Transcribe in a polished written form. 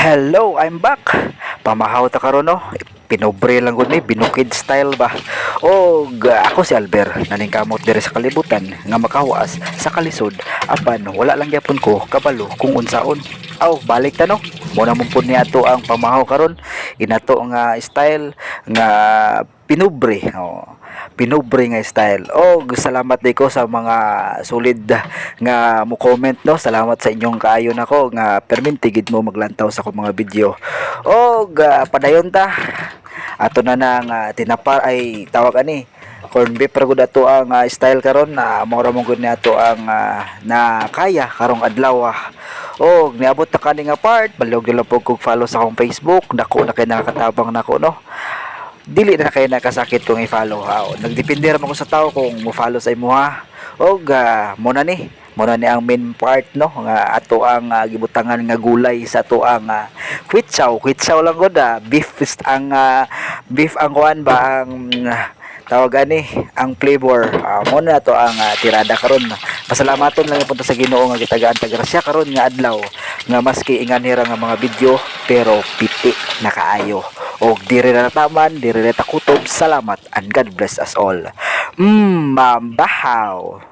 Hello, I'm back. Pamahaw ta karon no. Pinobre lang gud ni binukid style ba. Ako si Albert naningkamot diri sa kalibutan nga makawas sa kalisod apan wala lang gyapon ko kabalo kung unsaon. Balik ta no. Muna mo pud ni ato ang pamahaw karon. Inato nga style nga pinobre. Pinobre nga style. Salamat di ko sa mga solid nga mo comment no. Salamat sa inyong kaayo nako nga permintigid mo maglantaw sa akong mga video. Padayon ta. Ato na nang tinapar ay tawag ani corn beef ra gud ato ang style karon na mao mo gud ni ato ang na kaya karong adlaw. Niabot ta kani nga part balog nila po kog follow sa akong Facebook. Dako na kay nakakatabang nako no. Dili na kay nakasakit kung i-follow nagdepende ra man ko sa tao kung mo follow sa imo ha. Muna ni ang main part no nga ato ang gibutangan nga gulay sa ato ang kwitsaw lang gud beef ang kuan ba ang tawag ani ang flavor. Muna to ang tirada karon. Pasalamaton lang punta sa Ginoo nga gitagaan ta grasya karon nga adlaw nga maski inganira nga mga video pero piti na kaayo. Diri na nataman, diri na takutob. Salamat and God bless us all. Mambahaw.